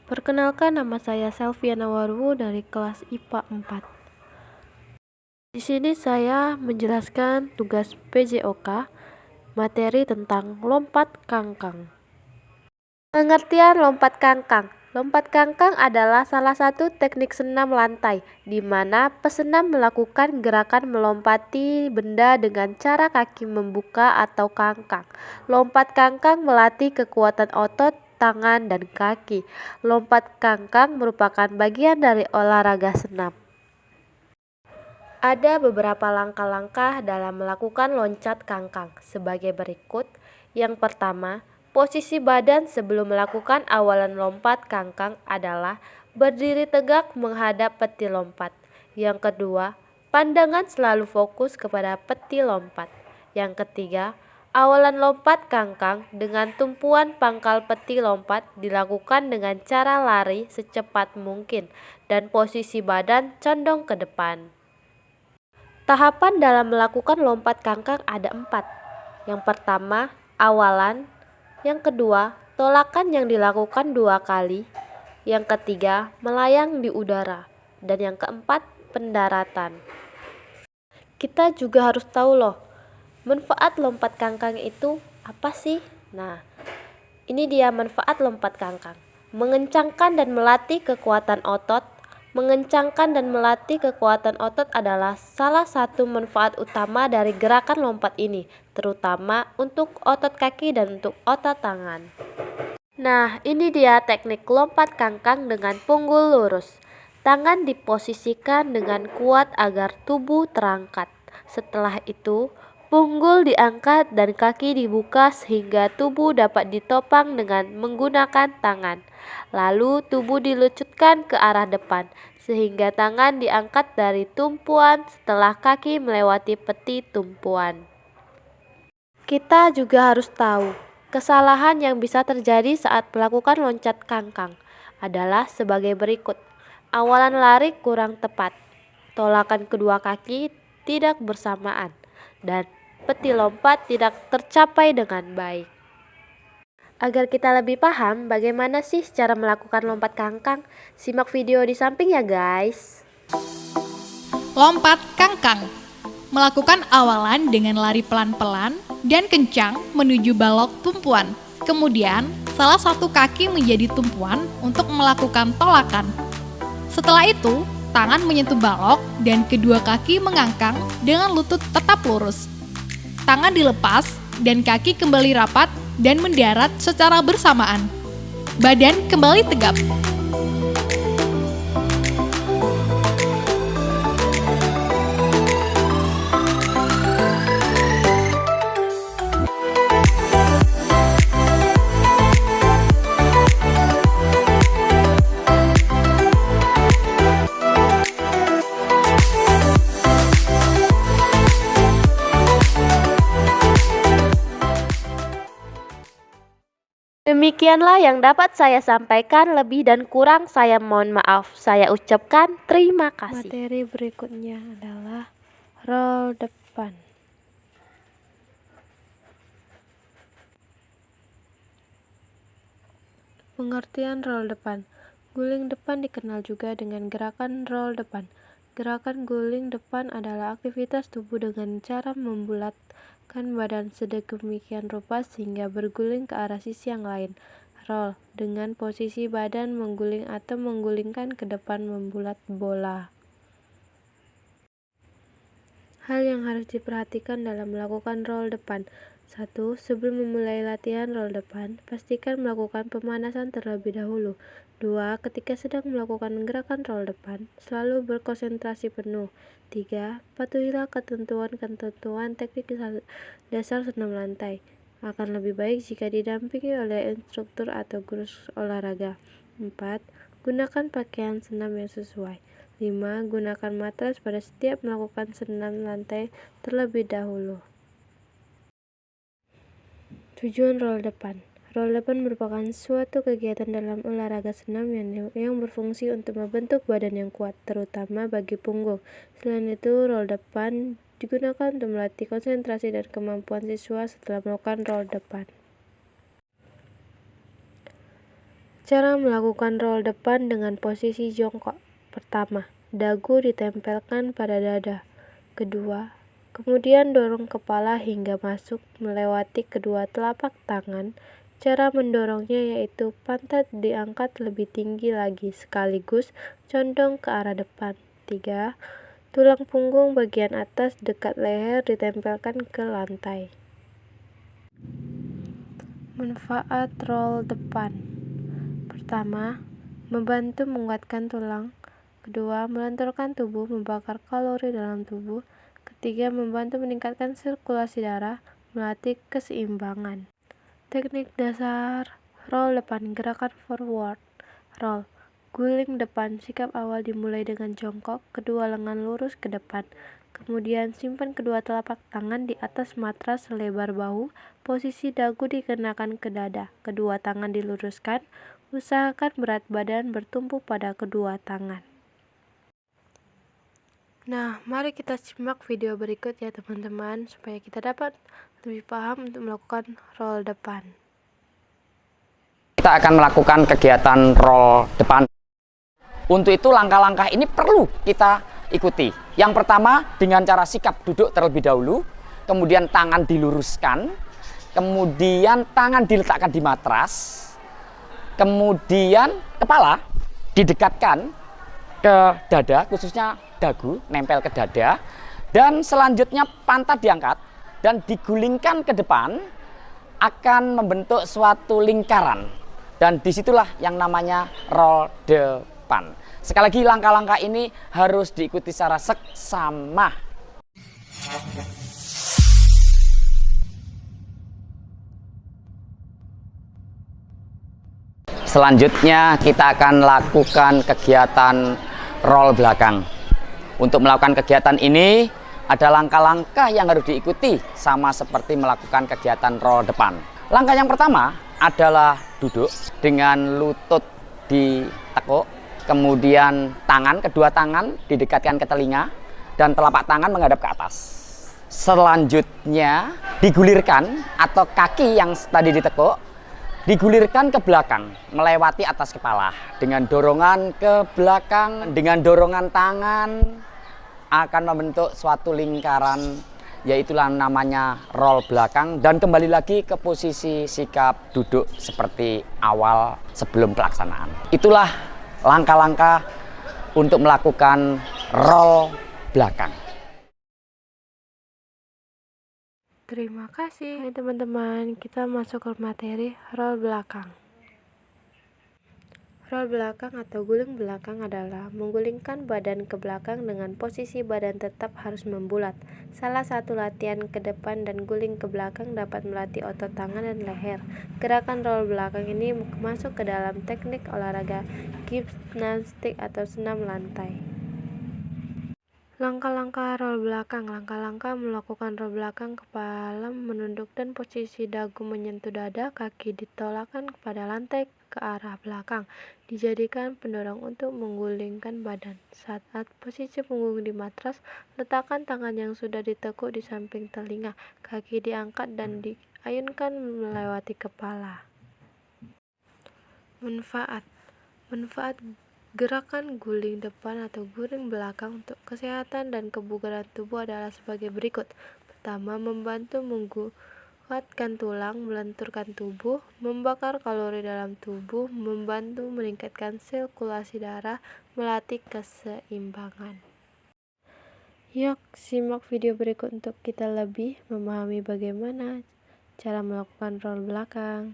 Perkenalkan, nama saya Selviana Warwu dari kelas IPA 4. Di sini saya menjelaskan tugas PJOK materi tentang lompat kangkang. Pengertian lompat kangkang. Lompat kangkang adalah salah satu teknik senam lantai di mana pesenam melakukan gerakan melompati benda dengan cara kaki membuka atau kangkang. Lompat kangkang melatih kekuatan otot tangan dan kaki. Lompat kangkang merupakan bagian dari olahraga senam. Ada beberapa langkah-langkah dalam melakukan loncat kangkang sebagai berikut. Yang pertama, posisi badan sebelum melakukan awalan lompat kangkang adalah berdiri tegak menghadap peti lompat. Yang kedua, pandangan selalu fokus kepada peti lompat. Yang ketiga, awalan lompat kangkang dengan tumpuan pangkal peti lompat dilakukan dengan cara lari secepat mungkin dan posisi badan condong ke depan. Tahapan dalam melakukan lompat kangkang ada 4. Yang pertama, awalan. Yang kedua, tolakan yang dilakukan 2 kali. Yang ketiga, melayang di udara. Dan yang keempat, pendaratan. Kita juga harus tahu loh, manfaat lompat kangkang itu apa sih? Nah, ini dia manfaat lompat kangkang. Mengencangkan dan melatih kekuatan otot. Mengencangkan dan melatih kekuatan otot adalah salah satu manfaat utama dari gerakan lompat ini, terutama untuk otot kaki dan untuk otot tangan. Nah, ini dia teknik lompat kangkang dengan punggul lurus. Tangan diposisikan dengan kuat agar tubuh terangkat. Setelah itu, punggul diangkat dan kaki dibuka sehingga tubuh dapat ditopang dengan menggunakan tangan. Lalu tubuh dilucutkan ke arah depan sehingga tangan diangkat dari tumpuan setelah kaki melewati peti tumpuan. Kita juga harus tahu, kesalahan yang bisa terjadi saat melakukan loncat kangkang adalah sebagai berikut. Awalan lari kurang tepat, tolakan kedua kaki tidak bersamaan, dan peti lompat tidak tercapai dengan baik. Agar kita lebih paham bagaimana sih cara melakukan lompat kangkang, simak video di samping ya guys. Lompat kangkang. Melakukan awalan dengan lari pelan-pelan dan kencang menuju balok tumpuan. Kemudian, salah satu kaki menjadi tumpuan untuk melakukan tolakan. Setelah itu, tangan menyentuh balok dan kedua kaki mengangkang dengan lutut tetap lurus. Tangan dilepas dan kaki kembali rapat dan mendarat secara bersamaan. Badan kembali tegap. Demikianlah yang dapat saya sampaikan, lebih dan kurang saya mohon maaf. Saya ucapkan terima kasih. Materi berikutnya adalah roll depan. Pengertian roll depan. Guling depan dikenal juga dengan gerakan roll depan. Gerakan guling depan adalah aktivitas tubuh dengan cara membulatkan badan sedemikian rupa sehingga berguling ke arah sisi yang lain. Roll dengan posisi badan mengguling atau menggulingkan ke depan membulat bola. Hal yang harus diperhatikan dalam melakukan roll depan. 1. Sebelum memulai latihan roll depan, pastikan melakukan pemanasan terlebih dahulu. 2. Ketika sedang melakukan gerakan roll depan, selalu berkonsentrasi penuh. 3. Patuhilah ketentuan-ketentuan teknik dasar senam lantai. Akan lebih baik jika didampingi oleh instruktur atau guru olahraga. 4. Gunakan pakaian senam yang sesuai. 5. Gunakan matras pada setiap melakukan senam lantai terlebih dahulu. Tujuan roll depan. Roll depan merupakan suatu kegiatan dalam olahraga senam yang berfungsi untuk membentuk badan yang kuat, terutama bagi punggung. Selain itu, roll depan digunakan untuk melatih konsentrasi dan kemampuan siswa setelah melakukan roll depan. Cara melakukan roll depan dengan posisi jongkok. Pertama, dagu ditempelkan pada dada. Kedua, kemudian dorong kepala hingga masuk melewati kedua telapak tangan. Cara mendorongnya yaitu pantat diangkat lebih tinggi lagi sekaligus condong ke arah depan. 3. Tulang punggung bagian atas dekat leher ditempelkan ke lantai. Manfaat roll depan. Pertama, membantu menguatkan tulang. Kedua, melenturkan tubuh, membakar kalori dalam tubuh. Ketiga, membantu meningkatkan sirkulasi darah, melatih keseimbangan. Teknik dasar roll depan, gerakan forward roll. Guling depan, sikap awal dimulai dengan jongkok, kedua lengan lurus ke depan. Kemudian simpan kedua telapak tangan di atas matras selebar bahu, posisi dagu dikenakan ke dada, kedua tangan diluruskan, usahakan berat badan bertumpu pada kedua tangan. Nah, mari kita simak video berikut ya teman-teman, supaya kita dapat lebih paham untuk melakukan roll depan. Kita akan melakukan kegiatan roll depan. Untuk itu langkah-langkah ini perlu kita ikuti. Yang pertama dengan cara sikap duduk terlebih dahulu, kemudian tangan diluruskan, kemudian tangan diletakkan di matras, kemudian kepala didekatkan ke dada, khususnya dagu, nempel ke dada, dan selanjutnya pantat diangkat dan digulingkan ke depan akan membentuk suatu lingkaran. Dan disitulah yang namanya roll depan. Sekali lagi langkah-langkah ini harus diikuti secara seksama. Selanjutnya kita akan lakukan kegiatan roll belakang. Untuk melakukan kegiatan ini ada langkah-langkah yang harus diikuti sama seperti melakukan kegiatan roll depan. Langkah yang pertama adalah duduk dengan lutut ditekuk, kemudian kedua tangan didekatkan ke telinga dan telapak tangan menghadap ke atas. Selanjutnya digulirkan atau kaki yang tadi ditekuk digulirkan ke belakang melewati atas kepala dengan dorongan ke belakang, dengan dorongan tangan akan membentuk suatu lingkaran, yaitu namanya roll belakang, dan kembali lagi ke posisi sikap duduk seperti awal sebelum pelaksanaan. Itulah langkah-langkah untuk melakukan roll belakang. Terima kasih. Hai teman-teman, kita masuk ke materi roll belakang. Roll belakang atau guling belakang adalah menggulingkan badan ke belakang dengan posisi badan tetap harus membulat. Salah satu latihan ke depan dan guling ke belakang dapat melatih otot tangan dan leher. Gerakan roll belakang ini masuk ke dalam teknik olahraga gimnastik atau senam lantai. Langkah-langkah roll belakang. Langkah-langkah melakukan roll belakang: kepala menunduk dan posisi dagu menyentuh dada, kaki ditolakkan kepada lantai ke arah belakang, dijadikan pendorong untuk menggulingkan badan. Saat posisi punggung di matras, letakkan tangan yang sudah ditekuk di samping telinga, kaki diangkat dan diayunkan melewati kepala. Manfaat gerakan guling depan atau guling belakang untuk kesehatan dan kebugaran tubuh adalah sebagai berikut. Pertama, membantu menguatkan tulang, melenturkan tubuh, membakar kalori dalam tubuh, membantu meningkatkan sirkulasi darah, melatih keseimbangan. Yuk, simak video berikut untuk kita lebih memahami bagaimana cara melakukan roll belakang.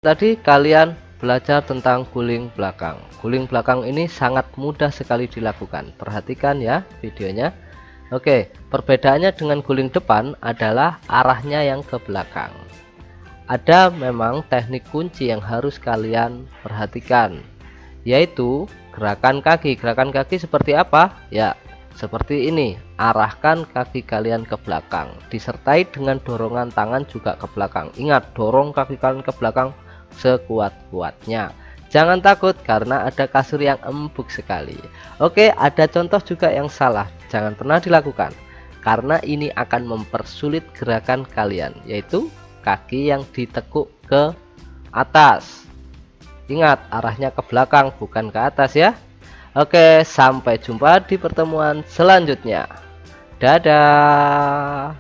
Tadi kalian belajar tentang guling belakang. Guling belakang ini sangat mudah sekali dilakukan. Perhatikan ya videonya. Oke, perbedaannya dengan guling depan adalah arahnya yang ke belakang. Ada memang teknik kunci yang harus kalian perhatikan, yaitu gerakan kaki. Gerakan kaki seperti apa? Ya, seperti ini. Arahkan kaki kalian ke belakang, disertai dengan dorongan tangan juga ke belakang. Ingat, dorong kaki kalian ke belakang sekuat-kuatnya. Jangan takut karena ada kasur yang empuk sekali. Oke, ada contoh juga yang salah. Jangan pernah dilakukan karena ini akan mempersulit gerakan kalian, yaitu kaki yang ditekuk ke atas. Ingat, arahnya ke belakang bukan ke atas ya. Oke, sampai jumpa di pertemuan selanjutnya. Dadah.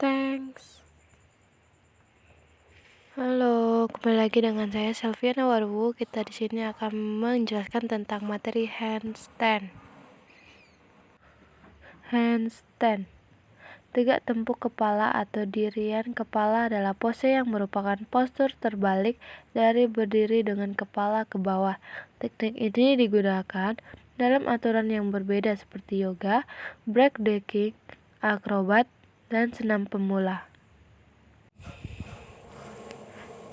Thanks. Halo, kembali lagi dengan saya Selviana Warwu. Kita di sini akan menjelaskan tentang materi handstand. Handstand. Tegak tempuk kepala atau dirian kepala adalah pose yang merupakan postur terbalik dari berdiri dengan kepala ke bawah. Teknik ini digunakan dalam aturan yang berbeda seperti yoga, breakdancing, akrobat, dan senam pemula.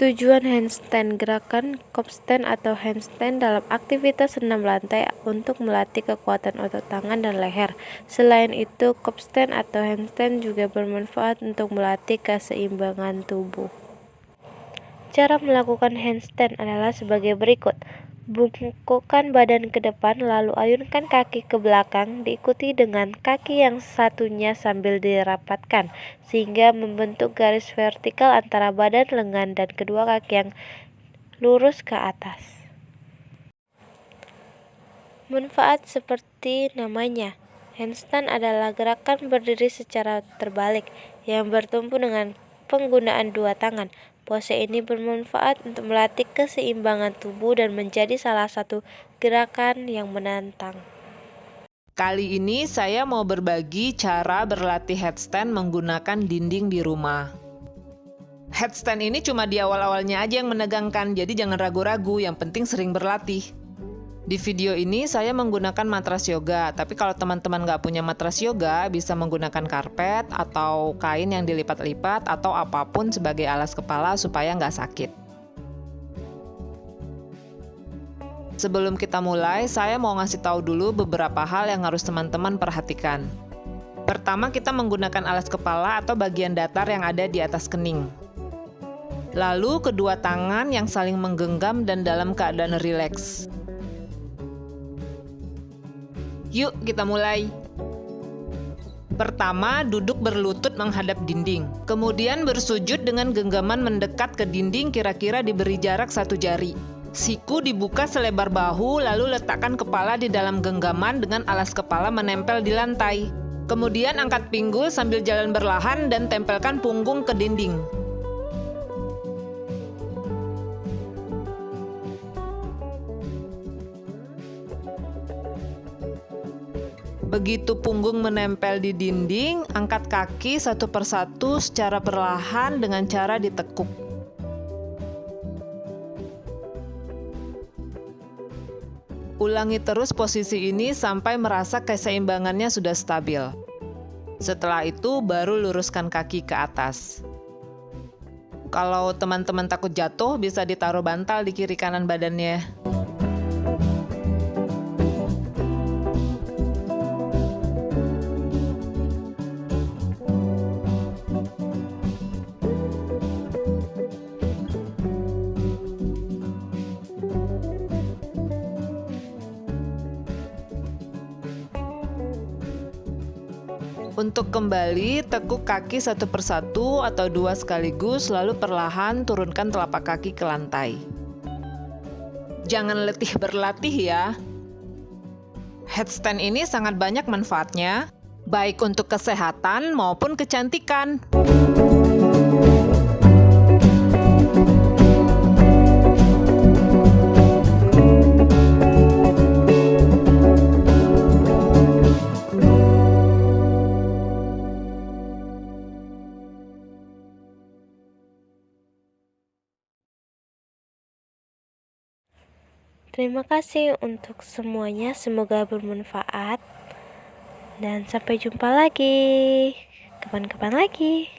Tujuan handstand: gerakan kopstand atau handstand dalam aktivitas senam lantai untuk melatih kekuatan otot tangan dan leher. Selain itu, kopstand atau handstand juga bermanfaat untuk melatih keseimbangan tubuh. Cara melakukan handstand adalah sebagai berikut. Bungkukkan badan ke depan, lalu ayunkan kaki ke belakang, diikuti dengan kaki yang satunya sambil dirapatkan, sehingga membentuk garis vertikal antara badan, lengan, dan kedua kaki yang lurus ke atas. Manfaat seperti namanya, handstand adalah gerakan berdiri secara terbalik yang bertumpu dengan penggunaan dua tangan. Pose ini bermanfaat untuk melatih keseimbangan tubuh dan menjadi salah satu gerakan yang menantang. Kali ini saya mau berbagi cara berlatih headstand menggunakan dinding di rumah. Headstand ini cuma di awal-awalnya aja yang menegangkan, jadi jangan ragu-ragu, yang penting sering berlatih. Di video ini saya menggunakan matras yoga, tapi kalau teman-teman nggak punya matras yoga, bisa menggunakan karpet atau kain yang dilipat-lipat atau apapun sebagai alas kepala supaya nggak sakit. Sebelum kita mulai, saya mau ngasih tahu dulu beberapa hal yang harus teman-teman perhatikan. Pertama, kita menggunakan alas kepala atau bagian datar yang ada di atas kening. Lalu, kedua tangan yang saling menggenggam dan dalam keadaan rileks. Yuk, kita mulai. Pertama, duduk berlutut menghadap dinding. Kemudian bersujud dengan genggaman mendekat ke dinding, kira-kira diberi jarak 1 jari. Siku dibuka selebar bahu, lalu letakkan kepala di dalam genggaman dengan alas kepala menempel di lantai. Kemudian angkat pinggul sambil jalan perlahan dan tempelkan punggung ke dinding. Begitu punggung menempel di dinding, angkat kaki satu persatu secara perlahan dengan cara ditekuk. Ulangi terus posisi ini sampai merasa keseimbangannya sudah stabil. Setelah itu baru luruskan kaki ke atas. Kalau teman-teman takut jatuh, bisa ditaruh bantal di kiri kanan badannya. Untuk kembali, tekuk kaki satu persatu atau 2 sekaligus, lalu perlahan turunkan telapak kaki ke lantai. Jangan letih berlatih ya. Headstand ini sangat banyak manfaatnya, baik untuk kesehatan maupun kecantikan. Terima kasih untuk semuanya, semoga bermanfaat dan sampai jumpa lagi kapan-kapan lagi.